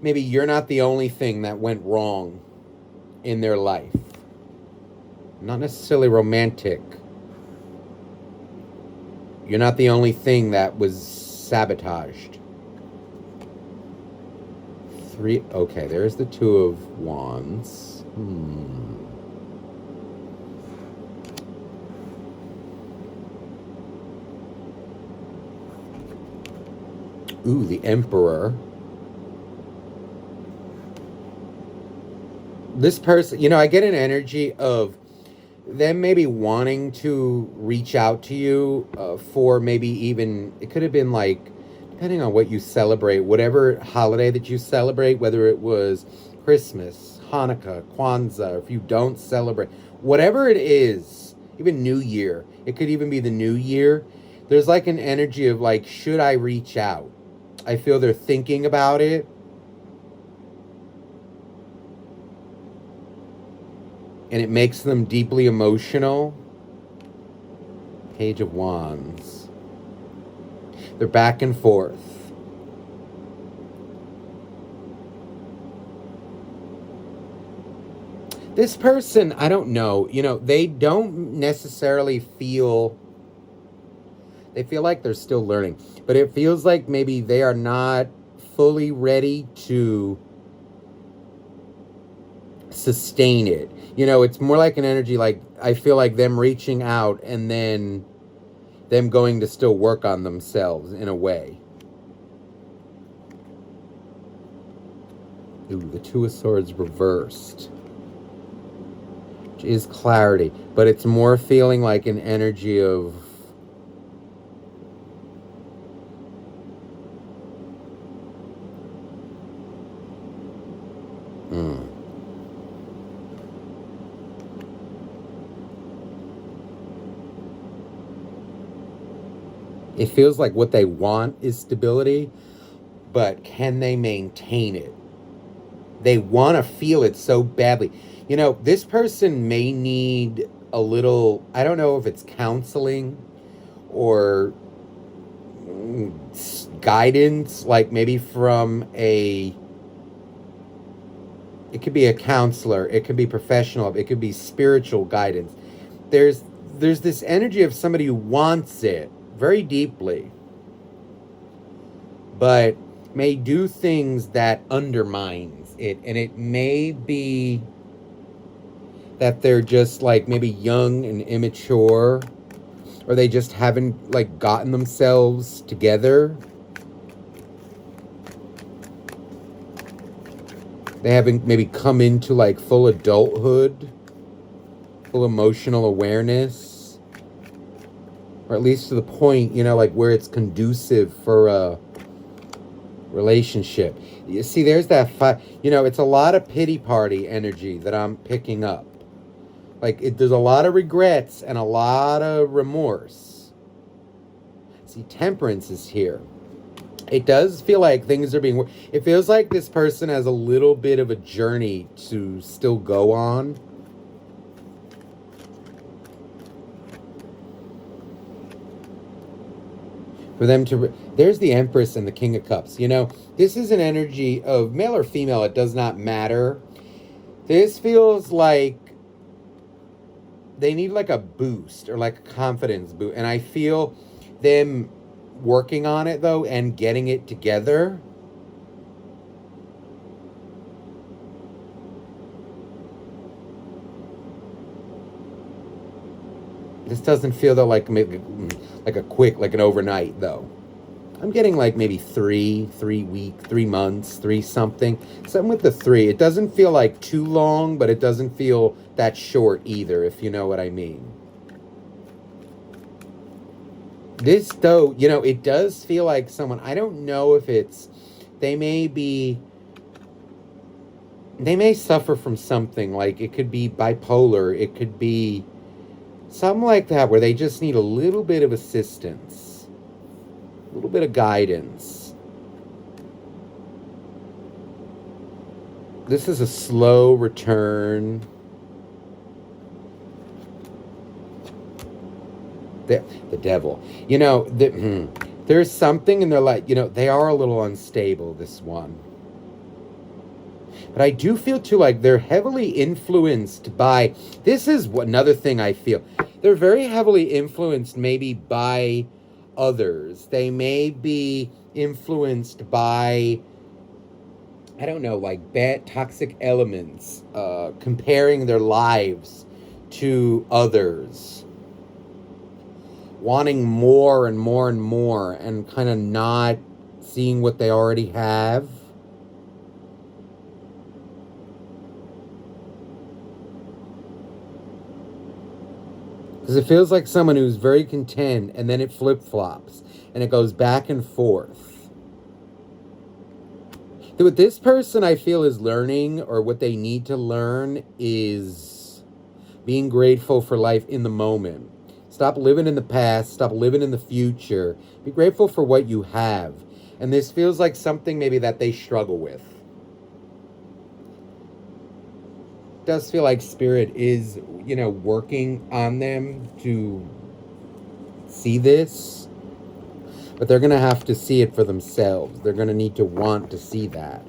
maybe you're not the only thing that went wrong in their life. Not necessarily romantic. You're not the only thing that was sabotaged. Okay, there's the Two of Wands. Ooh, the Emperor. This person, I get an energy of them maybe wanting to reach out to you for maybe even, it could have been like, depending on what you celebrate, whatever holiday that you celebrate, whether it was Christmas, Hanukkah, Kwanzaa, if you don't celebrate, whatever it is, even New Year, it could even be the New Year. There's like an energy of like, should I reach out? I feel they're thinking about it. And it makes them deeply emotional. Page of Wands. They're back and forth. This person, I don't know, they don't necessarily feel, they feel like they're still learning, but it feels like maybe they are not fully ready to sustain it. It's more like an energy, like I feel like them reaching out and then them going to still work on themselves in a way. Ooh, the Two of Swords reversed, which is clarity, but it's more feeling like an energy of it feels like what they want is stability, but can they maintain it? They want to feel it so badly. You know, this person may need a little, I don't know if it's counseling or guidance, like maybe from a, it could be a counselor, it could be professional, it could be spiritual guidance. There's this energy of somebody who wants it very deeply, but may do things that undermines it. And it may be that they're just like maybe young and immature, or they just haven't like gotten themselves together. They haven't maybe come into like full adulthood, full emotional awareness, or at least to the point, you know, like where it's conducive for a relationship. You see, there's that you know, it's a lot of pity party energy that I'm picking up. Like, there's a lot of regrets and a lot of remorse. See, temperance is here. It does feel like things are being... It feels like this person has a little bit of a journey to still go on. For them to... There's the Empress and the King of Cups. You know, this is an energy of male or female. It does not matter. This feels like they need like a boost or like a confidence boost. And I feel them working on it though and getting it together. This doesn't feel though like maybe like a quick, like an overnight though. I'm getting like maybe 3 weeks, 3 months, 3 something. Something with the 3. It doesn't feel like too long, but it doesn't feel that short either, if you know what I mean. This though, you know, it does feel like someone, I don't know if it's, they may suffer from something, like it could be bipolar, it could be something like that, where they just need a little bit of assistance, a little bit of guidance. This is a slow return. The devil. You know, there's something in their life, you know, they are a little unstable, this one. But I do feel too like they're heavily influenced by, this is another thing I feel. They're very heavily influenced maybe by others. They may be influenced by, I don't know, like bad toxic elements, comparing their lives to others, wanting more and more and more, and kind of not seeing what they already have. Because it feels like someone who's very content, and then it flip-flops, and it goes back and forth. What this person, I feel, is learning, or what they need to learn, is being grateful for life in the moment. Stop living in the past. Stop living in the future. Be grateful for what you have. And this feels like something maybe that they struggle with. It does feel like Spirit is, you know, working on them to see this. But they're going to have to see it for themselves. They're going to need to want to see that.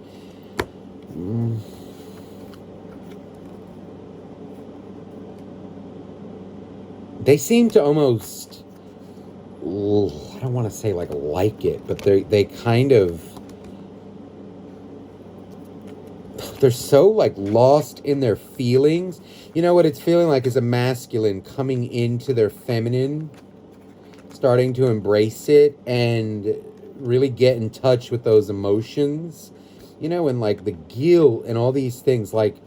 They seem to almost, I don't want to say like it, but they kind of, they're so like lost in their feelings. You know what it's feeling like is a masculine coming into their feminine, starting to embrace it and really get in touch with those emotions, you know, and like the guilt and all these things. Like,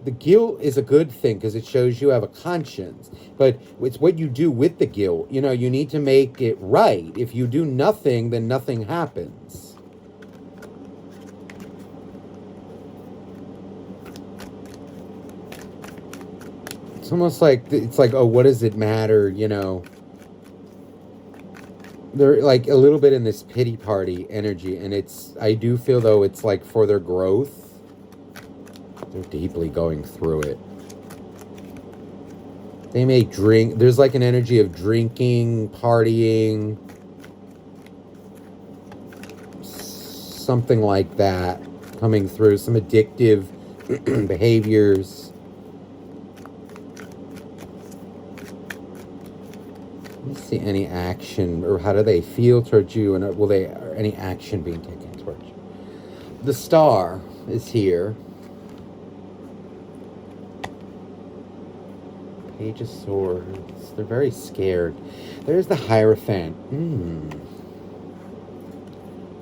the guilt is a good thing because it shows you have a conscience, but it's what you do with the guilt. You know, you need to make it right. If you do nothing, then nothing happens. It's almost like, it's like, oh, what does it matter, you know? They're like a little bit in this pity party energy, and it's, I do feel though it's like for their growth. They're deeply going through it. They may drink. There's like an energy of drinking, partying, something like that coming through. Some addictive behaviors. Let me see any action, or how do they feel towards you, and will they, or any action being taken towards you? The Star is here. Page of Swords. They're very scared. There's the Hierophant. On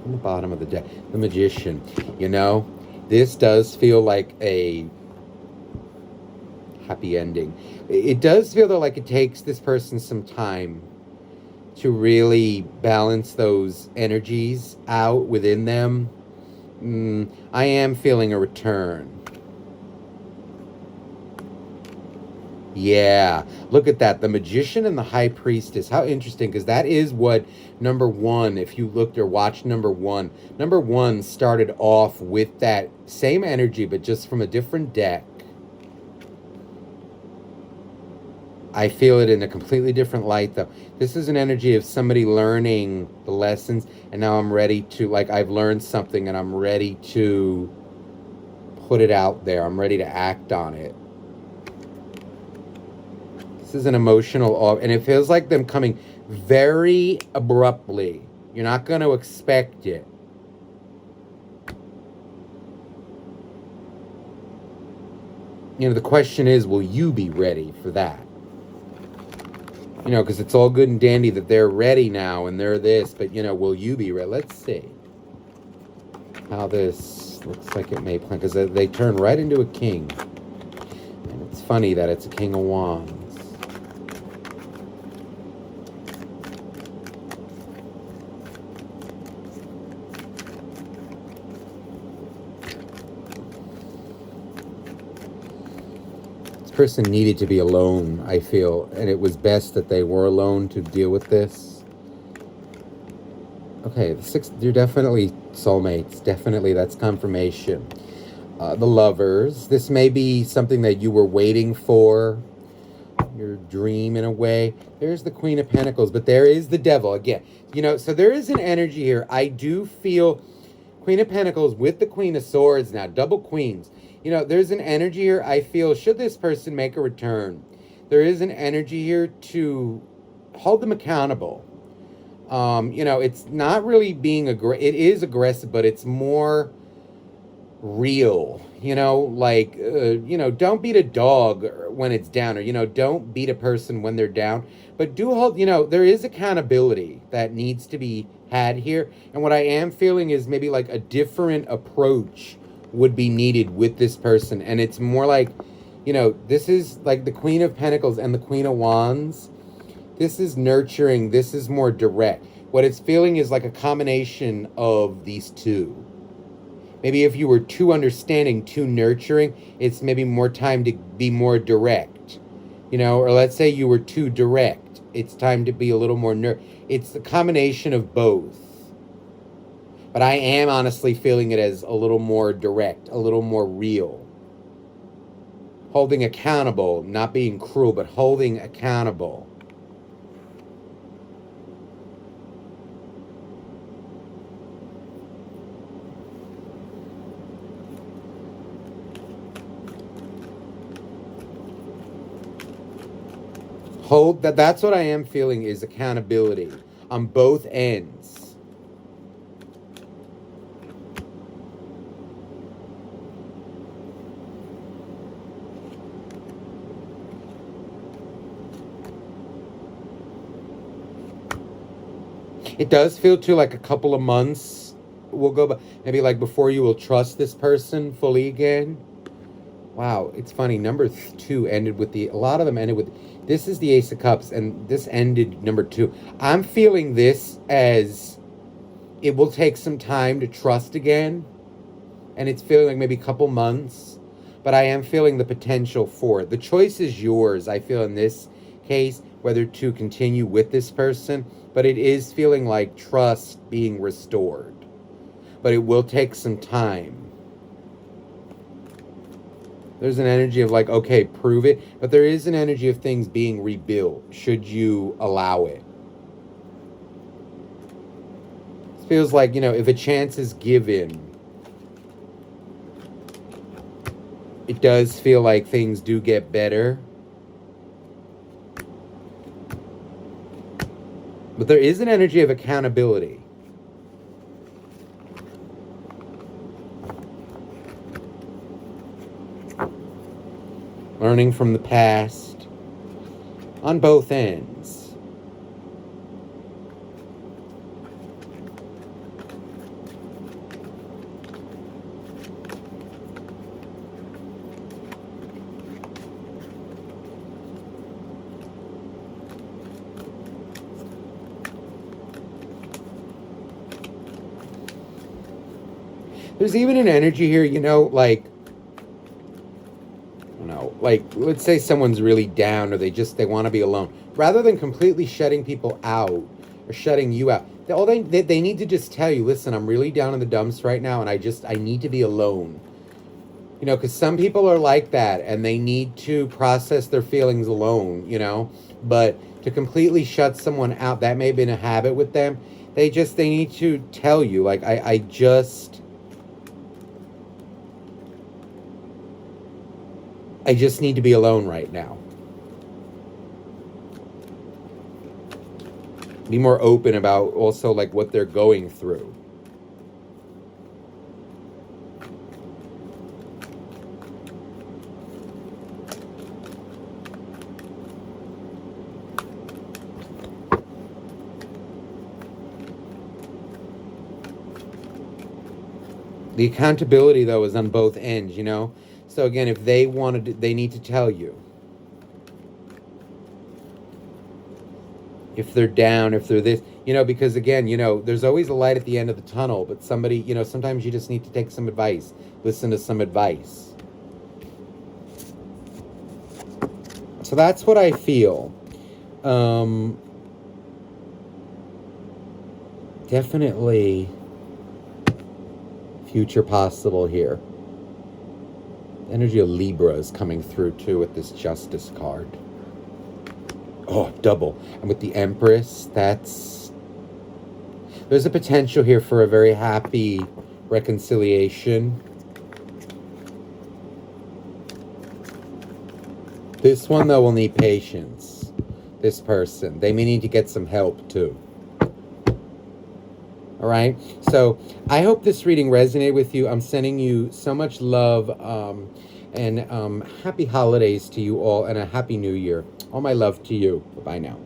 the bottom of the deck. The Magician. You know, this does feel like a happy ending. It does feel, though, like it takes this person some time to really balance those energies out within them. I am feeling a return. Yeah, look at that. The Magician and the High Priestess. How interesting, because that is what number one, if you looked or watched number one started off with that same energy, but just from a different deck. I feel it in a completely different light, though. This is an energy of somebody learning the lessons, and now I'm ready to, like, I've learned something, and I'm ready to put it out there. I'm ready to act on it. This is an emotional, and it feels like them coming very abruptly. You're not going to expect it. You know, the question is, will you be ready for that? You know, because it's all good and dandy that they're ready now and they're this, but, you know, will you be ready? Let's see how this looks like it may play, because they turn right into a king. And it's funny that it's a King of Wands. Person needed to be alone, I feel, and it was best that they were alone to deal with this. Okay, the six, you're definitely soulmates. Definitely, that's confirmation. The Lovers. This may be something that you were waiting for, your dream in a way. There's the Queen of Pentacles, but there is the Devil again. You know, so there is an energy here. I do feel Queen of Pentacles with the Queen of Swords now, double queens. You know, there's an energy here, I feel, should this person make a return, there is an energy here to hold them accountable. You know, it's not really being it is aggressive, but it's more real. You know, like, you know, don't beat a dog when it's down, or, you know, don't beat a person when they're down. But do hold, you know, there is accountability that needs to be had here. And what I am feeling is maybe like a different approach would be needed with this person. And it's more like, you know, this is like the Queen of Pentacles and the Queen of Wands. This is nurturing. This is more direct. What it's feeling is like a combination of these two. Maybe if you were too understanding, too nurturing, it's maybe more time to be more direct. You know, or let's say you were too direct. It's time to be a little more it's the combination of both. But I am honestly feeling it as a little more direct, a little more real. Holding accountable, not being cruel, but holding accountable. That's what I am feeling, is accountability on both ends. It does feel too like a couple of months will go by, maybe like before you will trust this person fully again. Wow, it's funny. Number 2 ended with a lot of them ended with, this is the Ace of Cups, and this ended number 2. I'm feeling this as it will take some time to trust again, and it's feeling like maybe a couple months, but I am feeling the potential for it. The choice is yours, I feel, in this case, whether to continue with this person, but it is feeling like trust being restored. But it will take some time. There's an energy of like, okay, prove it. But there is an energy of things being rebuilt, should you allow it. It feels like, if a chance is given, it does feel like things do get better. But there is an energy of accountability. Learning from the past on both ends. There's even an energy here, like, like, let's say someone's really down or they want to be alone. Rather than completely shutting people out or shutting you out, they need to just tell you, listen, I'm really down in the dumps right now and I need to be alone. Because some people are like that and they need to process their feelings alone, but to completely shut someone out, that may have been a habit with them. They need to tell you, like, I just need to be alone right now. Be more open about also like what they're going through. The accountability, though, is on both ends, So again, if they wanted, they need to tell you. If they're down, if they're this, because again, there's always a light at the end of the tunnel, but somebody, sometimes you just need to take some advice, listen to some advice. So that's what I feel. Definitely future possible here. The energy of Libra is coming through too with this Justice card. Oh, double. And with the Empress, there's a potential here for a very happy reconciliation. This one, though, will need patience. This person. They may need to get some help, too. All right? So, I hope this reading resonated with you. I'm sending you so much love, and happy holidays to you all, and a happy new year. All my love to you. Bye-bye now.